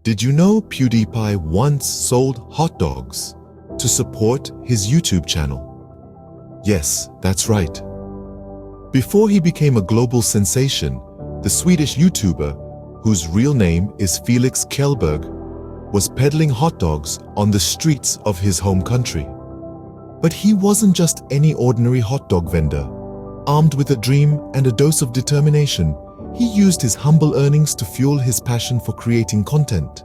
Did you know PewDiePie once sold hot dogs to support his YouTube channel? Yes, that's right. Before he became a global sensation, the Swedish YouTuber, whose real name is Felix Kjellberg, was peddling hot dogs on the streets of his home country. But he wasn't just any ordinary hot dog vendor. Armed with a dream and a dose of determination, he used his humble earnings to fuel his passion for creating content.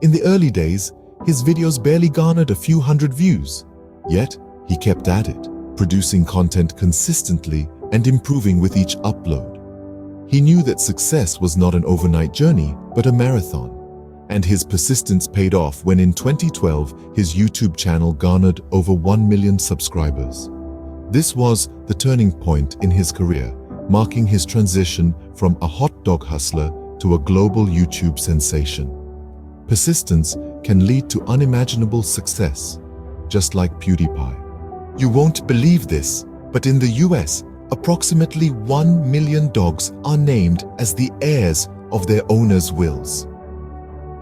In the early days, his videos barely garnered a few hundred views. Yet, he kept at it, producing content consistently and improving with each upload. He knew that success was not an overnight journey, but a marathon. And his persistence paid off when in 2012, his YouTube channel garnered over 1 million subscribers. This was the turning point in his career, marking his transition from a hot dog hustler to a global YouTube sensation. Persistence can lead to unimaginable success, just like PewDiePie. You won't believe this, but in the US, approximately 1 million dogs are named as the heirs of their owners' wills.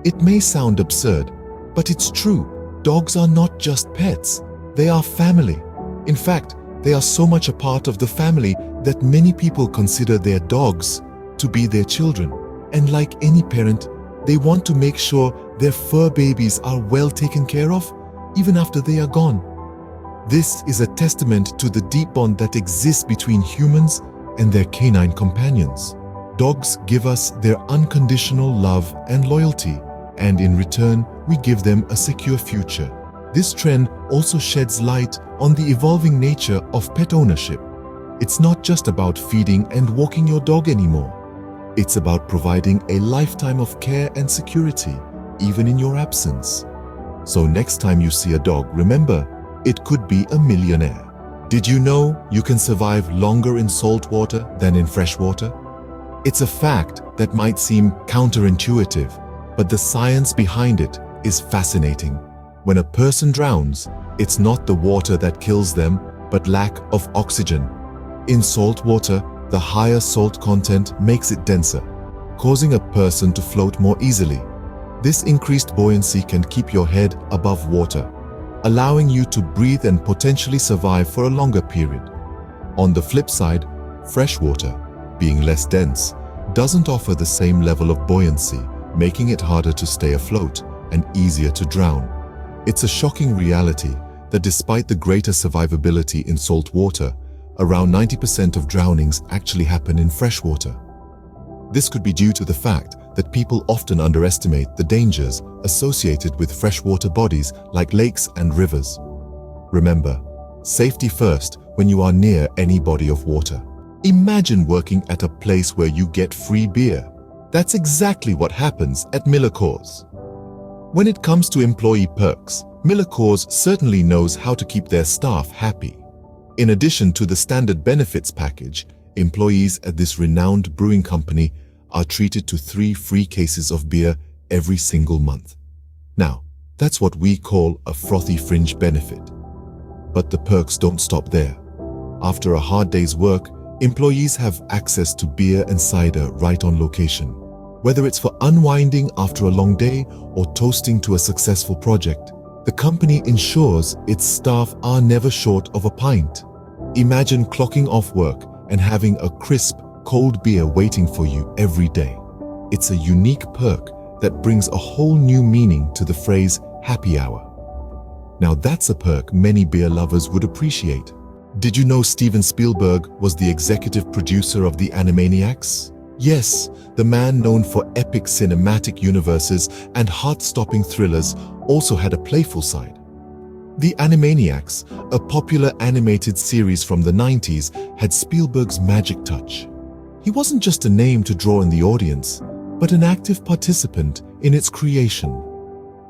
It may sound absurd, but it's true. Dogs are not just pets, they are family. In fact, they are so much a part of the family that many people consider their dogs to be their children. And like any parent, they want to make sure their fur babies are well taken care of, even after they are gone. This is a testament to the deep bond that exists between humans and their canine companions. Dogs give us their unconditional love and loyalty, and in return, we give them a secure future. This trend also sheds light on the evolving nature of pet ownership. It's not just about feeding and walking your dog anymore. It's about providing a lifetime of care and security, even in your absence. So next time you see a dog, remember, it could be a millionaire. Did you know you can survive longer in salt water than in fresh water? It's a fact that might seem counterintuitive, but the science behind it is fascinating. When a person drowns, it's not the water that kills them, but lack of oxygen. In salt water, the higher salt content makes it denser, causing a person to float more easily. This increased buoyancy can keep your head above water, allowing you to breathe and potentially survive for a longer period. On the flip side, fresh water, being less dense, doesn't offer the same level of buoyancy, making it harder to stay afloat and easier to drown. It's a shocking reality that despite the greater survivability in salt water, around 90% of drownings actually happen in fresh water. This could be due to the fact that people often underestimate the dangers associated with freshwater bodies like lakes and rivers. Remember, safety first when you are near any body of water. Imagine working at a place where you get free beer. That's exactly what happens at MillerCoors. When it comes to employee perks, MillerCoors certainly knows how to keep their staff happy. In addition to the standard benefits package, employees at this renowned brewing company are treated to 3 free cases of beer every single month. Now, that's what we call a frothy fringe benefit. But the perks don't stop there. After a hard day's work, employees have access to beer and cider right on location. Whether it's for unwinding after a long day or toasting to a successful project, the company ensures its staff are never short of a pint. Imagine clocking off work and having a crisp, cold beer waiting for you every day. It's a unique perk that brings a whole new meaning to the phrase happy hour. Now that's a perk many beer lovers would appreciate. Did you know Steven Spielberg was the executive producer of the Animaniacs? Yes, the man known for epic cinematic universes and heart-stopping thrillers also had a playful side. The Animaniacs, a popular animated series from the 90s, had Spielberg's magic touch. He wasn't just a name to draw in the audience, but an active participant in its creation.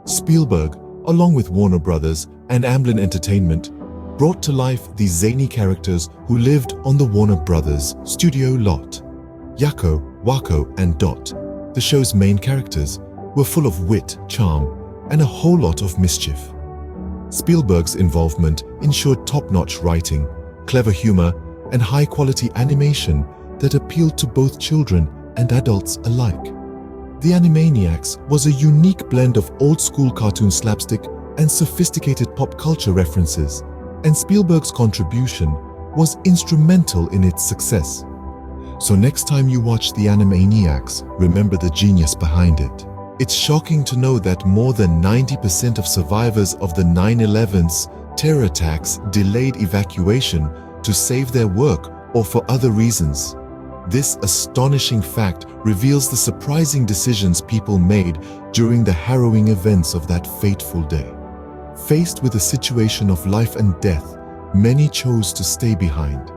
Spielberg, along with Warner Brothers and Amblin Entertainment, brought to life these zany characters who lived on the Warner Brothers studio lot. Yakko, Wakko, and Dot, the show's main characters, were full of wit, charm, and a whole lot of mischief. Spielberg's involvement ensured top-notch writing, clever humor, and high-quality animation that appealed to both children and adults alike. The Animaniacs was a unique blend of old-school cartoon slapstick and sophisticated pop culture references, and Spielberg's contribution was instrumental in its success. So next time you watch The Animaniacs, remember the genius behind it. It's shocking to know that more than 90% of survivors of the 9/11's terror attacks delayed evacuation to save their work or for other reasons. This astonishing fact reveals the surprising decisions people made during the harrowing events of that fateful day. Faced with a situation of life and death, many chose to stay behind.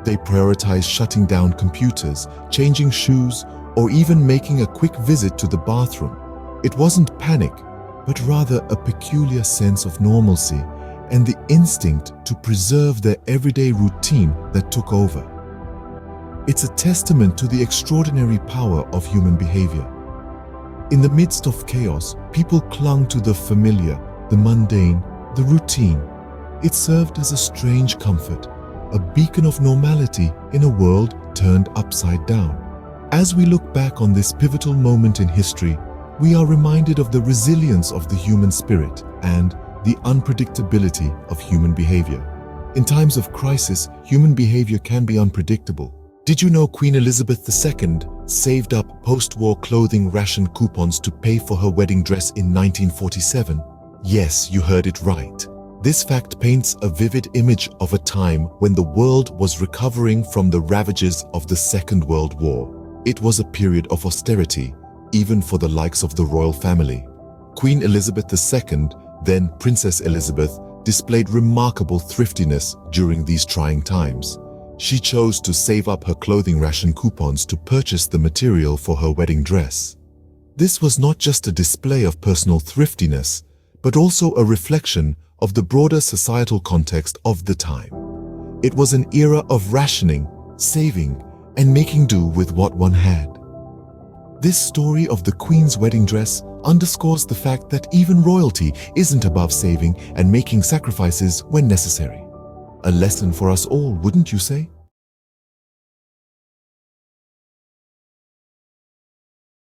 They prioritized shutting down computers, changing shoes, or even making a quick visit to the bathroom. It wasn't panic, but rather a peculiar sense of normalcy and the instinct to preserve their everyday routine that took over. It's a testament to the extraordinary power of human behavior. In the midst of chaos, people clung to the familiar, the mundane, the routine. It served as a strange comfort, a beacon of normality in a world turned upside down. As we look back on this pivotal moment in history, we are reminded of the resilience of the human spirit and the unpredictability of human behavior. In times of crisis, human behavior can be unpredictable. Did you know Queen Elizabeth II saved up post-war clothing ration coupons to pay for her wedding dress in 1947? Yes, you heard it right. This fact paints a vivid image of a time when the world was recovering from the ravages of the Second World War. It was a period of austerity, even for the likes of the royal family. Queen Elizabeth II, then Princess Elizabeth, displayed remarkable thriftiness during these trying times. She chose to save up her clothing ration coupons to purchase the material for her wedding dress. This was not just a display of personal thriftiness, but also a reflection of the broader societal context of the time. It was an era of rationing, saving, and making do with what one had. This story of the Queen's wedding dress underscores the fact that even royalty isn't above saving and making sacrifices when necessary. A lesson for us all, wouldn't you say?